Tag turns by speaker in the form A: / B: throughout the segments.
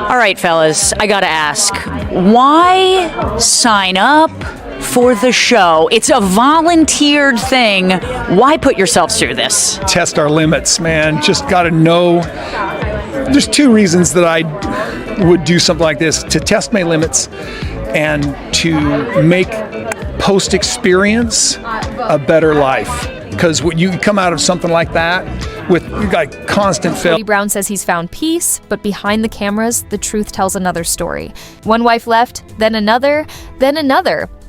A: All right, fellas, I gotta ask, why sign up for the show? It's a volunteered thing. Why put yourselves through this?
B: Test our limits, man. Just gotta know. There's two reasons that I would do something like this: to test my limits and to make post-experience a better life. Because when you come out of something like that with like constant failure.
C: Cody Brown says he's found peace, but behind the cameras, the truth tells another story. One wife left, then another,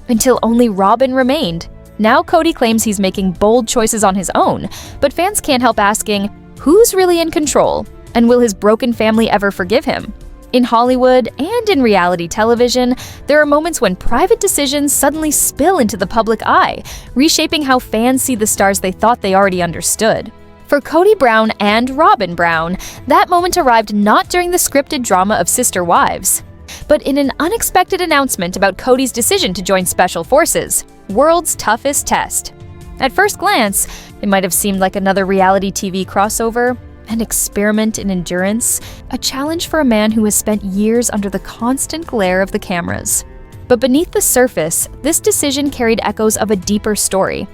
C: until only Robyn remained. Now Cody claims he's making bold choices on his own, but fans can't help asking, who's really in control? And will his broken family ever forgive him? In Hollywood and in reality television, there are moments when private decisions suddenly spill into the public eye, reshaping how fans see the stars they thought they already understood. For Cody Brown and Robyn Brown, that moment arrived not during the scripted drama of Sister Wives, but in an unexpected announcement about Cody's decision to join Special Forces, world's toughest test. At first glance, it might have seemed like another reality TV crossover, an experiment in endurance, a challenge for a man who has spent years under the constant glare of the cameras. But beneath the surface, this decision carried echoes of a deeper story.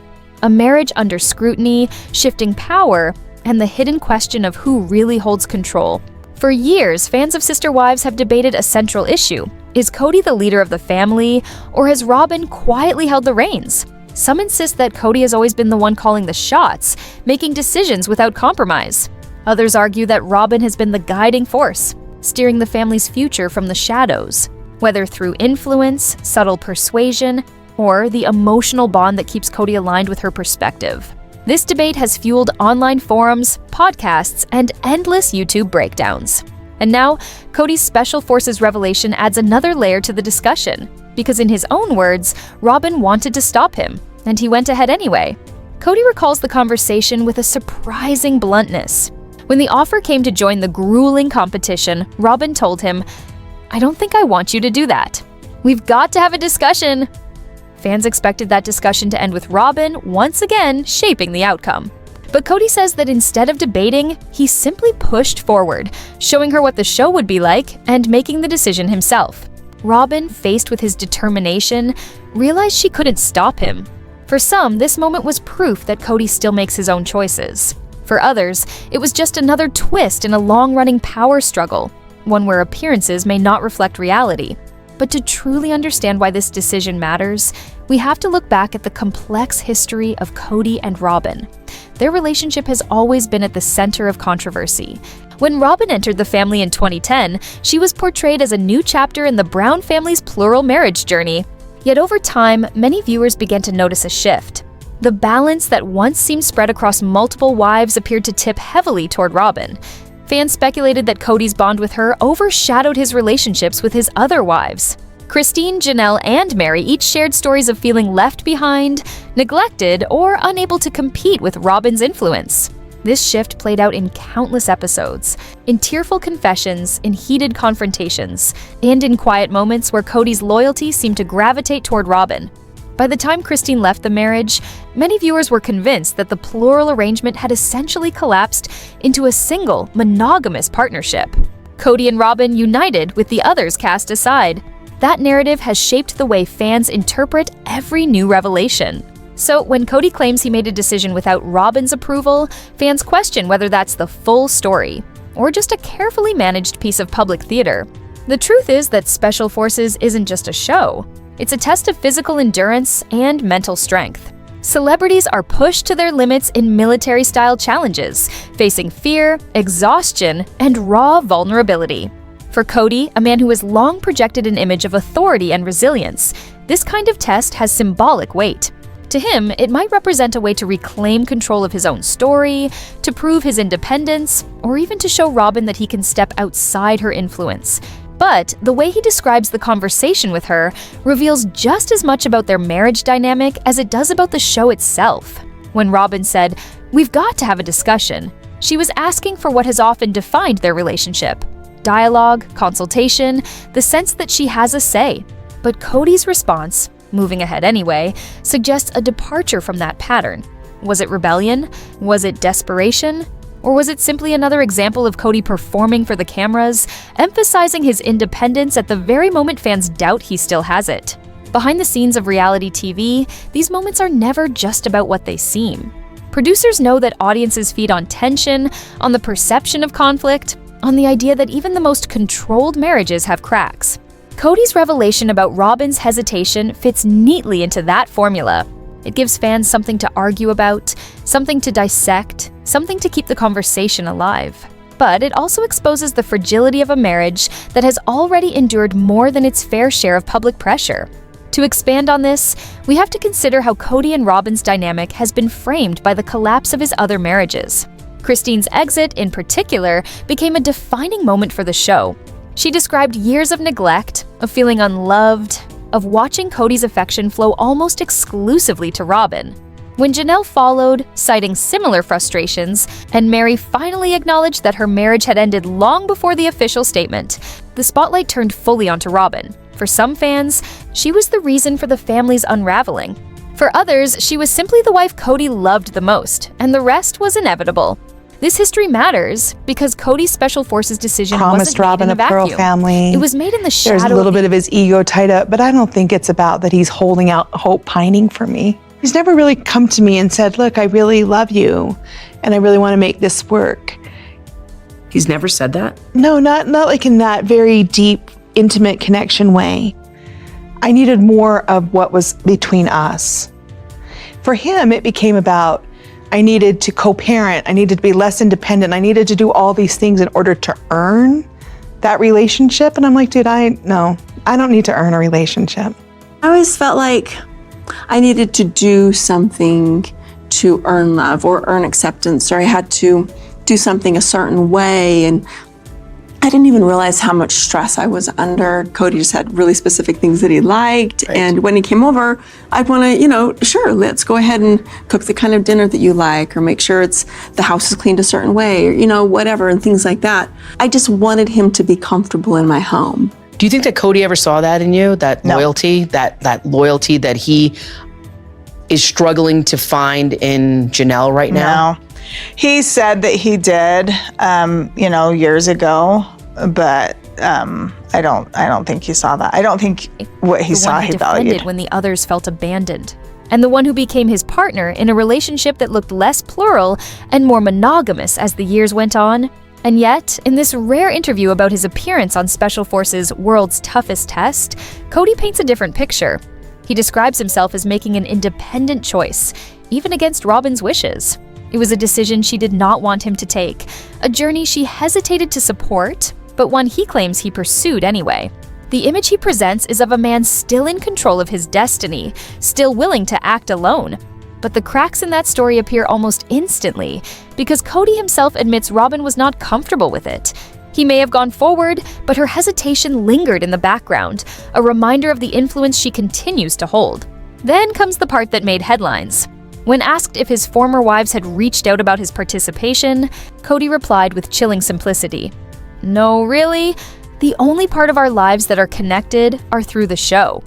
C: A marriage under scrutiny, shifting power, and the hidden question of who really holds control. For years, fans of Sister Wives have debated a central issue. Is Cody the leader of the family, or has Robyn quietly held the reins? Some insist that Cody has always been the one calling the shots, making decisions without compromise. Others argue that Robyn has been the guiding force, steering the family's future from the shadows, whether through influence, subtle persuasion, or the emotional bond that keeps Cody aligned with her perspective. This debate has fueled online forums, podcasts, and endless YouTube breakdowns. And now, Cody's Special Forces revelation adds another layer to the discussion, because in his own words, Robyn wanted to stop him, and he went ahead anyway. Cody recalls the conversation with a surprising bluntness. When the offer came to join the grueling competition, Robyn told him, "I don't think I want you to do that. We've got to have a discussion." Fans expected that discussion to end with Robyn once again shaping the outcome. But Cody says that instead of debating, he simply pushed forward, showing her what the show would be like and making the decision himself. Robyn, faced with his determination, realized she couldn't stop him. For some, this moment was proof that Cody still makes his own choices. For others, it was just another twist in a long-running power struggle, one where appearances may not reflect reality. But to truly understand why this decision matters, we have to look back at the complex history of Cody and Robyn. Their relationship has always been at the center of controversy. When Robyn entered the family in 2010, she was portrayed as a new chapter in the Brown family's plural marriage journey. Yet over time, many viewers began to notice a shift. The balance that once seemed spread across multiple wives appeared to tip heavily toward Robyn. Fans speculated that Cody's bond with her overshadowed his relationships with his other wives. Christine, Janelle, and Meri each shared stories of feeling left behind, neglected, or unable to compete with Robyn's influence. This shift played out in countless episodes, in tearful confessions, in heated confrontations, and in quiet moments where Cody's loyalty seemed to gravitate toward Robyn. By the time Christine left the marriage, many viewers were convinced that the plural arrangement had essentially collapsed into a single, monogamous partnership. Cody and Robyn united with the others cast aside. That narrative has shaped the way fans interpret every new revelation. So when Cody claims he made a decision without Robyn's approval, fans question whether that's the full story, or just a carefully managed piece of public theater. The truth is that Special Forces isn't just a show. It's a test of physical endurance and mental strength. Celebrities are pushed to their limits in military-style challenges, facing fear, exhaustion, and raw vulnerability. For Cody, a man who has long projected an image of authority and resilience, this kind of test has symbolic weight. To him, it might represent a way to reclaim control of his own story, to prove his independence, or even to show Robyn that he can step outside her influence. But the way he describes the conversation with her reveals just as much about their marriage dynamic as it does about the show itself. When Robyn said, "We've got to have a discussion," she was asking for what has often defined their relationship: dialogue, consultation, the sense that she has a say. But Cody's response, moving ahead anyway, suggests a departure from that pattern. Was it rebellion? Was it desperation? Or was it simply another example of Cody performing for the cameras, emphasizing his independence at the very moment fans doubt he still has it? Behind the scenes of reality TV, these moments are never just about what they seem. Producers know that audiences feed on tension, on the perception of conflict, on the idea that even the most controlled marriages have cracks. Cody's revelation about Robyn's hesitation fits neatly into that formula. It gives fans something to argue about, something to dissect, something to keep the conversation alive. But it also exposes the fragility of a marriage that has already endured more than its fair share of public pressure. To expand on this, we have to consider how Cody and Robyn's dynamic has been framed by the collapse of his other marriages. Christine's exit, in particular, became a defining moment for the show. She described years of neglect, of feeling unloved, of watching Cody's affection flow almost exclusively to Robyn. When Janelle followed, citing similar frustrations, and Meri finally acknowledged that her marriage had ended long before the official statement, the spotlight turned fully onto Robyn. For some fans, she was the reason for the family's unraveling. For others, she was simply the wife Cody loved the most, and the rest was inevitable. This history matters because Cody's Special Forces decision
D: promised
C: wasn't made in
D: Robyn a Pearl
C: vacuum.
D: family.
C: It was made in the shadow.
D: There's a little bit of his ego tied up, but I don't think it's about that he's holding out hope, pining for me. He's never really come to me and said, look, I really love you, and I really want to make this work.
E: He's never said that?
D: No, not like in that very deep, intimate connection way. I needed more of what was between us. For him, it became about, I needed to co-parent, I needed to be less independent, I needed to do all these things in order to earn that relationship. And I'm like, dude, I don't need to earn a relationship.
F: I always felt like I needed to do something to earn love or earn acceptance, or I had to do something a certain way. And I didn't even realize how much stress I was under. Cody just had really specific things that he liked. Right. And when he came over, I'd want to, sure, let's go ahead and cook the kind of dinner that you like, or make sure the house is cleaned a certain way, or, whatever, and things like that. I just wanted him to be comfortable in my home.
E: Do you think that Cody ever saw that in you, that loyalty, that loyalty that he is struggling to find in Janelle right now?
G: No. He said that he did, years ago, but I don't think he saw that. I don't think what he saw he valued.
C: When the others felt abandoned, and the one who became his partner in a relationship that looked less plural and more monogamous as the years went on. And yet, in this rare interview about his appearance on Special Forces' World's Toughest Test, Cody paints a different picture. He describes himself as making an independent choice, even against Robyn's wishes. It was a decision she did not want him to take, a journey she hesitated to support, but one he claims he pursued anyway. The image he presents is of a man still in control of his destiny, still willing to act alone. But the cracks in that story appear almost instantly, because Cody himself admits Robyn was not comfortable with it. He may have gone forward, but her hesitation lingered in the background, a reminder of the influence she continues to hold. Then comes the part that made headlines. When asked if his former wives had reached out about his participation, Cody replied with chilling simplicity, "No, really? The only part of our lives that are connected are through the show."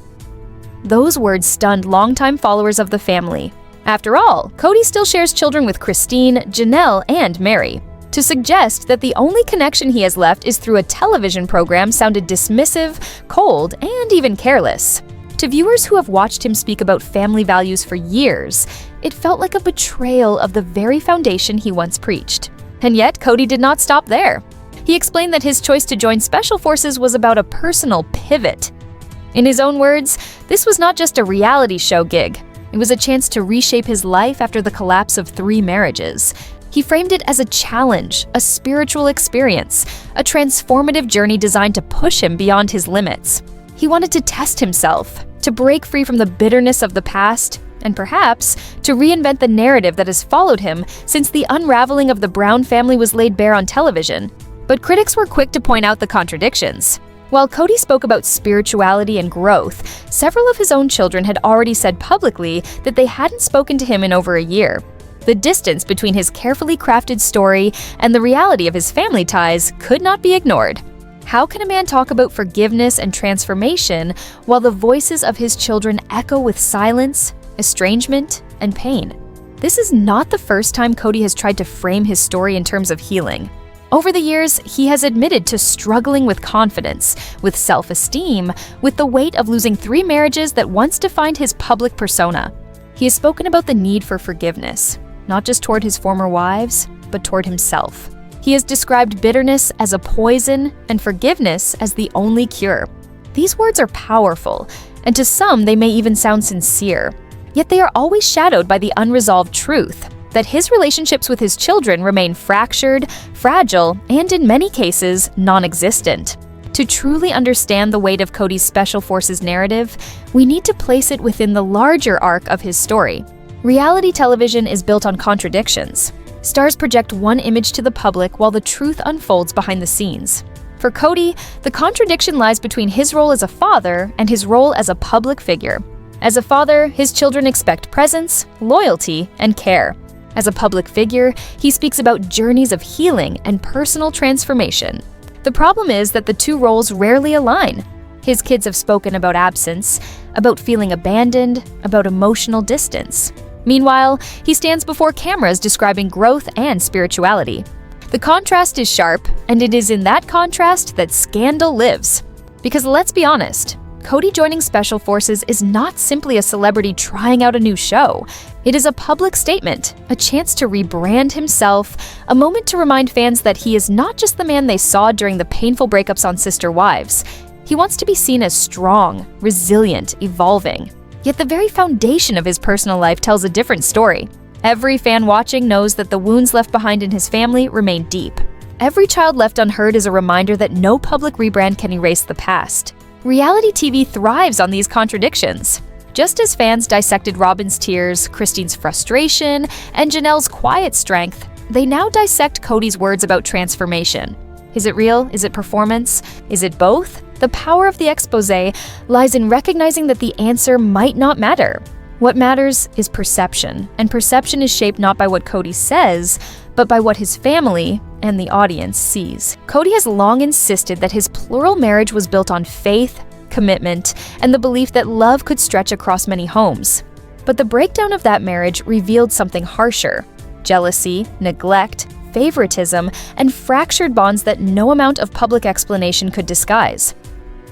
C: Those words stunned longtime followers of the family. After all, Cody still shares children with Christine, Janelle, and Meri. To suggest that the only connection he has left is through a television program sounded dismissive, cold, and even careless. To viewers who have watched him speak about family values for years, it felt like a betrayal of the very foundation he once preached. And yet, Cody did not stop there. He explained that his choice to join Special Forces was about a personal pivot. In his own words, this was not just a reality show gig. It was a chance to reshape his life after the collapse of 3 marriages. He framed it as a challenge, a spiritual experience, a transformative journey designed to push him beyond his limits. He wanted to test himself, to break free from the bitterness of the past, and perhaps to reinvent the narrative that has followed him since the unraveling of the Brown family was laid bare on television. But critics were quick to point out the contradictions. While Cody spoke about spirituality and growth, several of his own children had already said publicly that they hadn't spoken to him in over a year. The distance between his carefully crafted story and the reality of his family ties could not be ignored. How can a man talk about forgiveness and transformation while the voices of his children echo with silence, estrangement, and pain? This is not the first time Cody has tried to frame his story in terms of healing. Over the years, he has admitted to struggling with confidence, with self-esteem, with the weight of losing 3 marriages that once defined his public persona. He has spoken about the need for forgiveness, not just toward his former wives, but toward himself. He has described bitterness as a poison and forgiveness as the only cure. These words are powerful, and to some they may even sound sincere. Yet they are always shadowed by the unresolved truth that his relationships with his children remain fractured, fragile, and in many cases, non-existent. To truly understand the weight of Cody's Special Forces narrative, we need to place it within the larger arc of his story. Reality television is built on contradictions. Stars project one image to the public while the truth unfolds behind the scenes. For Cody, the contradiction lies between his role as a father and his role as a public figure. As a father, his children expect presence, loyalty, and care. As a public figure, he speaks about journeys of healing and personal transformation. The problem is that the two roles rarely align. His kids have spoken about absence, about feeling abandoned, about emotional distance. Meanwhile, he stands before cameras describing growth and spirituality. The contrast is sharp, and it is in that contrast that scandal lives. Because let's be honest, Cody joining Special Forces is not simply a celebrity trying out a new show. It is a public statement, a chance to rebrand himself, a moment to remind fans that he is not just the man they saw during the painful breakups on Sister Wives. He wants to be seen as strong, resilient, evolving. Yet the very foundation of his personal life tells a different story. Every fan watching knows that the wounds left behind in his family remain deep. Every child left unheard is a reminder that no public rebrand can erase the past. Reality TV thrives on these contradictions. Just as fans dissected Robyn's tears, Christine's frustration, and Janelle's quiet strength, they now dissect Cody's words about transformation. Is it real? Is it performance? Is it both? The power of the exposé lies in recognizing that the answer might not matter. What matters is perception, and perception is shaped not by what Cody says, but by what his family and the audience sees. Cody has long insisted that his plural marriage was built on faith, commitment, and the belief that love could stretch across many homes. But the breakdown of that marriage revealed something harsher: jealousy, neglect, favoritism, and fractured bonds that no amount of public explanation could disguise.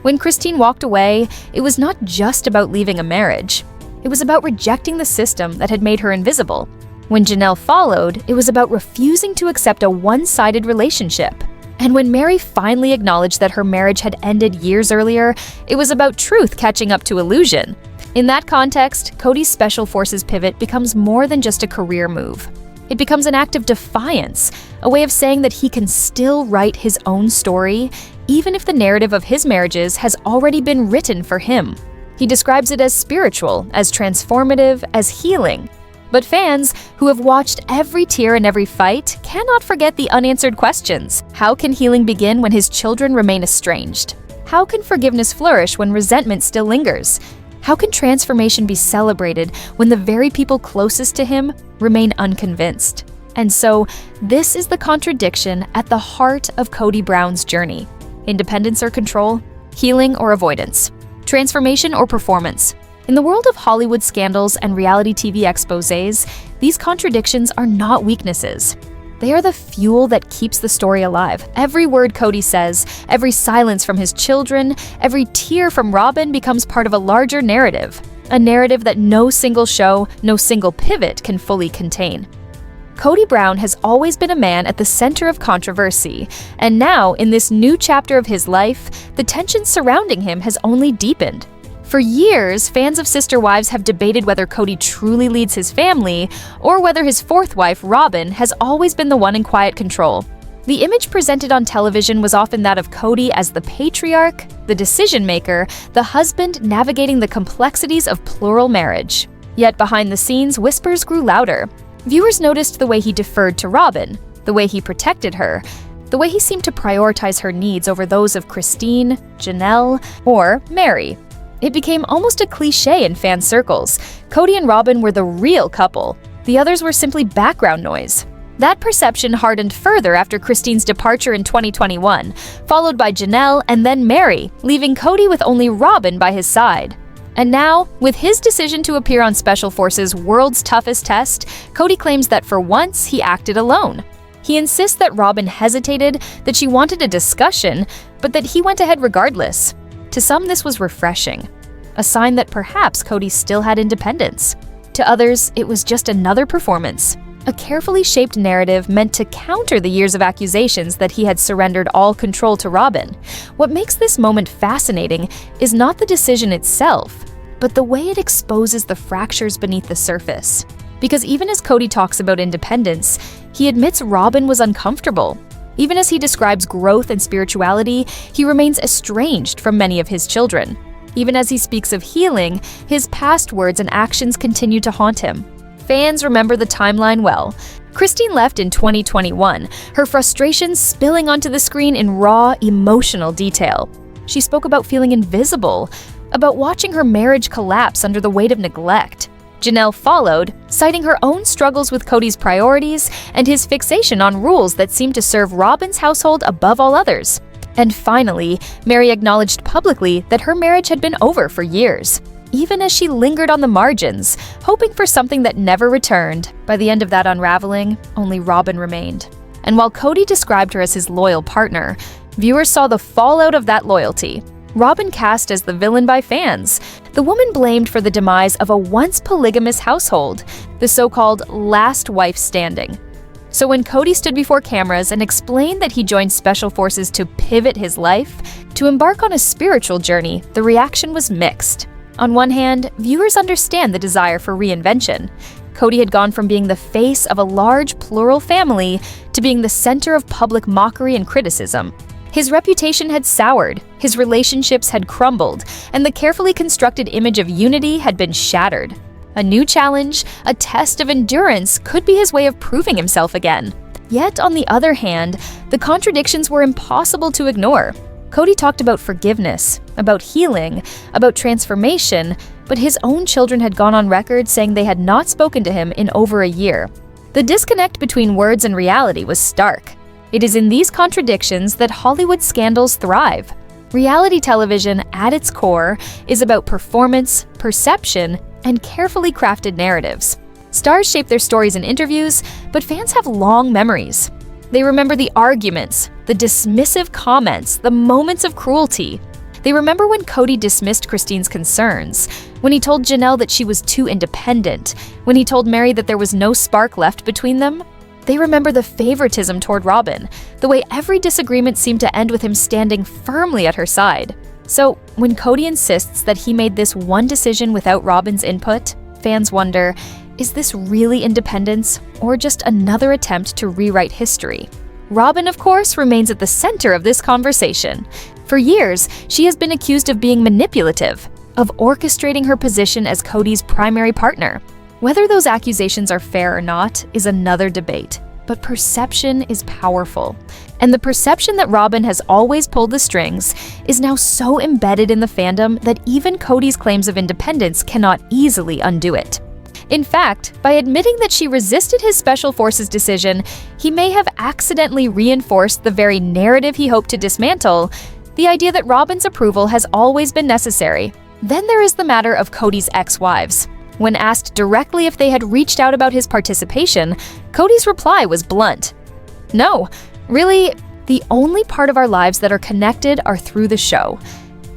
C: When Christine walked away, it was not just about leaving a marriage. It was about rejecting the system that had made her invisible. When Janelle followed, it was about refusing to accept a one-sided relationship. And when Meri finally acknowledged that her marriage had ended years earlier, it was about truth catching up to illusion. In that context, Cody's Special Forces pivot becomes more than just a career move. It becomes an act of defiance, a way of saying that he can still write his own story, even if the narrative of his marriages has already been written for him. He describes it as spiritual, as transformative, as healing. But fans, who have watched every tear and every fight, cannot forget the unanswered questions. How can healing begin when his children remain estranged? How can forgiveness flourish when resentment still lingers? How can transformation be celebrated when the very people closest to him remain unconvinced? And so, this is the contradiction at the heart of Cody Brown's journey. Independence or control? Healing or avoidance? Transformation or performance? In the world of Hollywood scandals and reality TV exposés, these contradictions are not weaknesses. They are the fuel that keeps the story alive. Every word Cody says, every silence from his children, every tear from Robyn becomes part of a larger narrative. A narrative that no single show, no single pivot can fully contain. Cody Brown has always been a man at the center of controversy, and now, in this new chapter of his life, the tension surrounding him has only deepened. For years, fans of Sister Wives have debated whether Cody truly leads his family, or whether his fourth wife, Robyn, has always been the one in quiet control. The image presented on television was often that of Cody as the patriarch, the decision-maker, the husband navigating the complexities of plural marriage. Yet behind the scenes, whispers grew louder. Viewers noticed the way he deferred to Robyn, the way he protected her, the way he seemed to prioritize her needs over those of Christine, Janelle, or Meri. It became almost a cliché in fan circles. Cody and Robyn were the real couple. The others were simply background noise. That perception hardened further after Christine's departure in 2021, followed by Janelle and then Meri, leaving Cody with only Robyn by his side. And now, with his decision to appear on Special Forces' World's Toughest Test, Cody claims that for once he acted alone. He insists that Robyn hesitated, that she wanted a discussion, but that he went ahead regardless. To some, this was refreshing, a sign that perhaps Cody still had independence. To others, it was just another performance, a carefully shaped narrative meant to counter the years of accusations that he had surrendered all control to Robyn. What makes this moment fascinating is not the decision itself, but the way it exposes the fractures beneath the surface. Because even as Cody talks about independence, he admits Robyn was uncomfortable. Even as he describes growth and spirituality, he remains estranged from many of his children. Even as he speaks of healing, his past words and actions continue to haunt him. Fans remember the timeline well. Christine left in 2021, her frustrations spilling onto the screen in raw, emotional detail. She spoke about feeling invisible, about watching her marriage collapse under the weight of neglect. Janelle followed, citing her own struggles with Cody's priorities and his fixation on rules that seemed to serve Robyn's household above all others. And finally, Meri acknowledged publicly that her marriage had been over for years. Even as she lingered on the margins, hoping for something that never returned, by the end of that unraveling, only Robyn remained. And while Cody described her as his loyal partner, viewers saw the fallout of that loyalty. Robyn cast as the villain by fans, the woman blamed for the demise of a once polygamous household, the so-called last wife standing. So when Cody stood before cameras and explained that he joined Special Forces to pivot his life, to embark on a spiritual journey, the reaction was mixed. On one hand, viewers understand the desire for reinvention. Cody had gone from being the face of a large, plural family to being the center of public mockery and criticism. His reputation had soured, his relationships had crumbled, and the carefully constructed image of unity had been shattered. A new challenge, a test of endurance, could be his way of proving himself again. Yet, on the other hand, the contradictions were impossible to ignore. Cody talked about forgiveness, about healing, about transformation, but his own children had gone on record saying they had not spoken to him in over a year. The disconnect between words and reality was stark. It is in these contradictions that Hollywood scandals thrive. Reality television, at its core, is about performance, perception, and carefully crafted narratives. Stars shape their stories in interviews, but fans have long memories. They remember the arguments, the dismissive comments, the moments of cruelty. They remember when Cody dismissed Christine's concerns, when he told Janelle that she was too independent, when he told Meri that there was no spark left between them. They remember the favoritism toward Robyn, the way every disagreement seemed to end with him standing firmly at her side. So, when Cody insists that he made this one decision without Robyn's input, fans wonder, is this really independence, or just another attempt to rewrite history? Robyn, of course, remains at the center of this conversation. For years, she has been accused of being manipulative, of orchestrating her position as Cody's primary partner. Whether those accusations are fair or not is another debate, but perception is powerful. And the perception that Robyn has always pulled the strings is now so embedded in the fandom that even Cody's claims of independence cannot easily undo it. In fact, by admitting that she resisted his Special Forces decision, he may have accidentally reinforced the very narrative he hoped to dismantle, the idea that Robyn's approval has always been necessary. Then there is the matter of Cody's ex-wives. When asked directly if they had reached out about his participation, Cody's reply was blunt. No, really, the only part of our lives that are connected are through the show.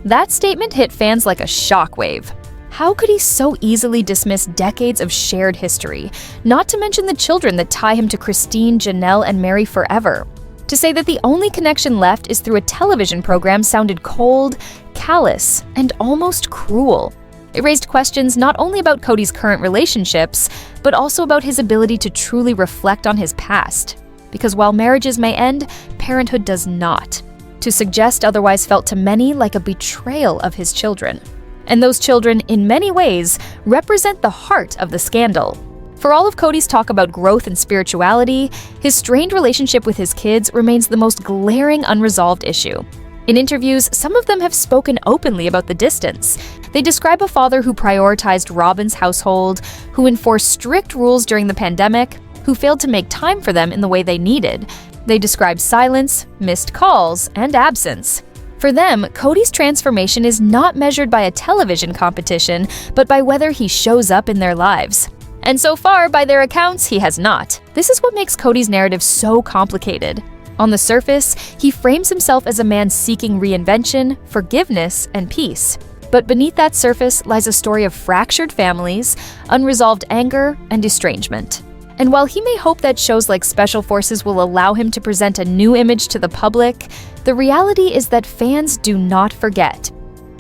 C: That statement hit fans like a shockwave. How could he so easily dismiss decades of shared history, not to mention the children that tie him to Christine, Janelle, and Meri forever? To say that the only connection left is through a television program sounded cold, callous, and almost cruel. It raised questions not only about Cody's current relationships, but also about his ability to truly reflect on his past. Because while marriages may end, parenthood does not. To suggest otherwise felt to many like a betrayal of his children. And those children, in many ways, represent the heart of the scandal. For all of Cody's talk about growth and spirituality, his strained relationship with his kids remains the most glaring unresolved issue. In interviews, some of them have spoken openly about the distance. They describe a father who prioritized Robyn's household, who enforced strict rules during the pandemic, who failed to make time for them in the way they needed. They describe silence, missed calls, and absence. For them, Cody's transformation is not measured by a television competition, but by whether he shows up in their lives. And so far, by their accounts, he has not. This is what makes Cody's narrative so complicated. On the surface, he frames himself as a man seeking reinvention, forgiveness, and peace. But beneath that surface lies a story of fractured families, unresolved anger, and estrangement. And while he may hope that shows like Special Forces will allow him to present a new image to the public, the reality is that fans do not forget.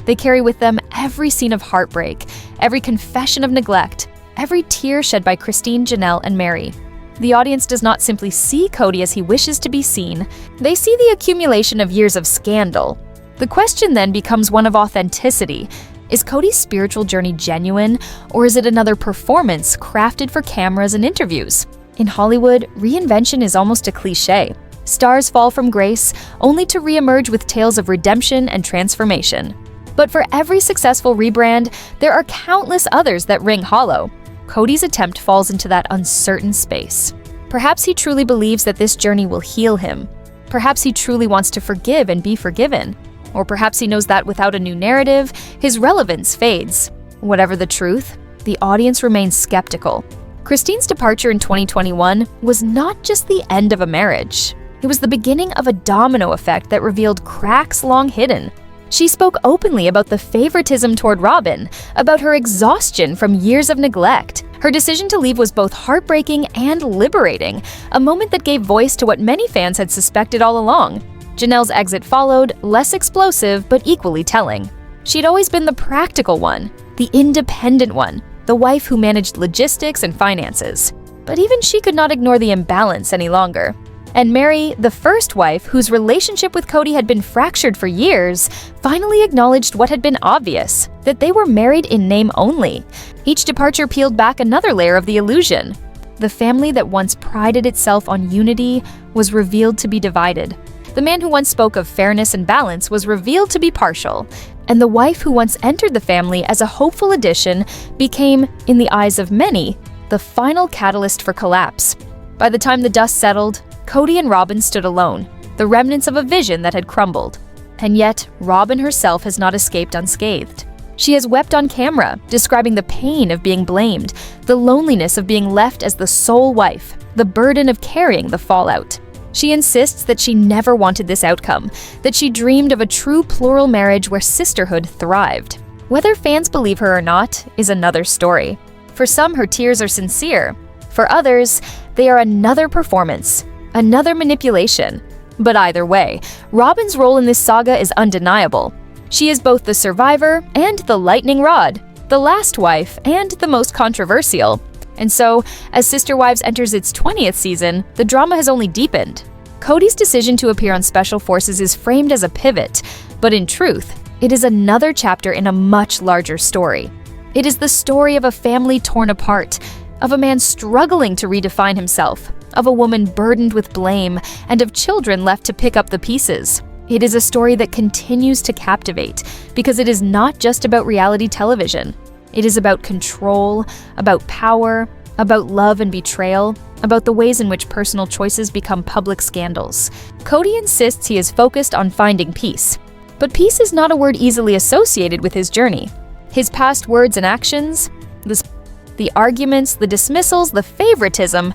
C: They carry with them every scene of heartbreak, every confession of neglect, every tear shed by Christine, Janelle, and Meri. The audience does not simply see Cody as he wishes to be seen, they see the accumulation of years of scandal. The question then becomes one of authenticity. Is Cody's spiritual journey genuine, or is it another performance crafted for cameras and interviews? In Hollywood, reinvention is almost a cliche. Stars fall from grace, only to reemerge with tales of redemption and transformation. But for every successful rebrand, there are countless others that ring hollow. Cody's attempt falls into that uncertain space. Perhaps he truly believes that this journey will heal him. Perhaps he truly wants to forgive and be forgiven. Or perhaps he knows that without a new narrative, his relevance fades. Whatever the truth, the audience remains skeptical. Christine's departure in 2021 was not just the end of a marriage. It was the beginning of a domino effect that revealed cracks long hidden. She spoke openly about the favoritism toward Robyn, about her exhaustion from years of neglect. Her decision to leave was both heartbreaking and liberating, a moment that gave voice to what many fans had suspected all along. Janelle's exit followed, less explosive but equally telling. She'd always been the practical one, the independent one, the wife who managed logistics and finances. But even she could not ignore the imbalance any longer. And Meri, the first wife, whose relationship with Cody had been fractured for years, finally acknowledged what had been obvious, that they were married in name only. Each departure peeled back another layer of the illusion. The family that once prided itself on unity was revealed to be divided. The man who once spoke of fairness and balance was revealed to be partial. And the wife who once entered the family as a hopeful addition became, in the eyes of many, the final catalyst for collapse. By the time the dust settled, Cody and Robyn stood alone, the remnants of a vision that had crumbled. And yet, Robyn herself has not escaped unscathed. She has wept on camera, describing the pain of being blamed, the loneliness of being left as the sole wife, the burden of carrying the fallout. She insists that she never wanted this outcome, that she dreamed of a true plural marriage where sisterhood thrived. Whether fans believe her or not is another story. For some, her tears are sincere. For others, they are another performance. Another manipulation. But either way, Robyn's role in this saga is undeniable. She is both the survivor and the lightning rod, the last wife and the most controversial. And so, as Sister Wives enters its 20th season, the drama has only deepened. Cody's decision to appear on Special Forces is framed as a pivot, but in truth, it is another chapter in a much larger story. It is the story of a family torn apart, of a man struggling to redefine himself, of a woman burdened with blame, and of children left to pick up the pieces. It is a story that continues to captivate, because it is not just about reality television. It is about control, about power, about love and betrayal, about the ways in which personal choices become public scandals. Cody insists he is focused on finding peace. But peace is not a word easily associated with his journey. His past words and actions, the arguments, the dismissals, the favoritism,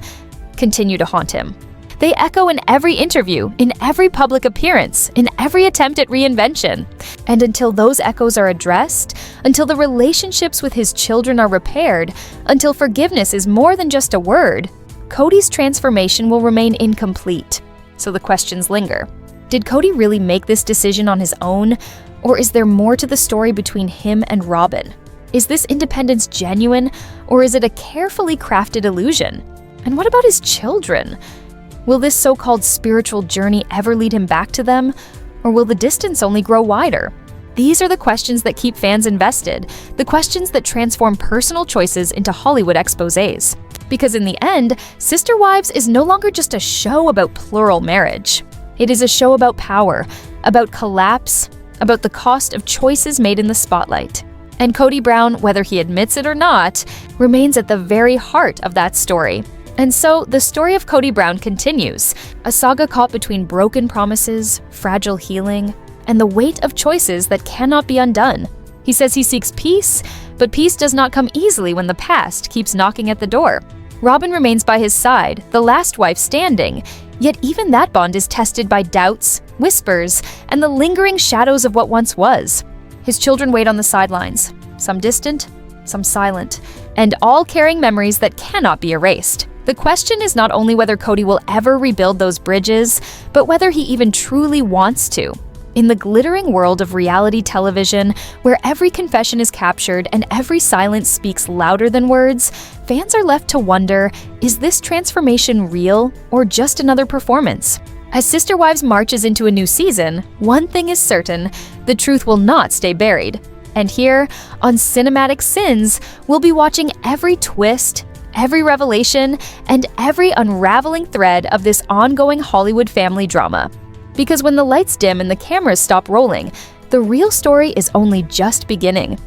C: continue to haunt him. They echo in every interview, in every public appearance, in every attempt at reinvention. And until those echoes are addressed, until the relationships with his children are repaired, until forgiveness is more than just a word, Cody's transformation will remain incomplete. So the questions linger. Did Cody really make this decision on his own, or is there more to the story between him and Robyn? Is this independence genuine, or is it a carefully crafted illusion? And what about his children? Will this so-called spiritual journey ever lead him back to them, or will the distance only grow wider? These are the questions that keep fans invested, the questions that transform personal choices into Hollywood exposés. Because in the end, Sister Wives is no longer just a show about plural marriage. It is a show about power, about collapse, about the cost of choices made in the spotlight. And Cody Brown, whether he admits it or not, remains at the very heart of that story. And so, the story of Cody Brown continues, a saga caught between broken promises, fragile healing, and the weight of choices that cannot be undone. He says he seeks peace, but peace does not come easily when the past keeps knocking at the door. Robyn remains by his side, the last wife standing, yet even that bond is tested by doubts, whispers, and the lingering shadows of what once was. His children wait on the sidelines, some distant, some silent, and all carrying memories that cannot be erased. The question is not only whether Cody will ever rebuild those bridges, but whether he even truly wants to. In the glittering world of reality television, where every confession is captured and every silence speaks louder than words, fans are left to wonder, is this transformation real or just another performance? As Sister Wives marches into a new season, one thing is certain: the truth will not stay buried. And here, on Cinematic Sins, we'll be watching every twist, every revelation, and every unraveling thread of this ongoing Hollywood family drama. Because when the lights dim and the cameras stop rolling, the real story is only just beginning.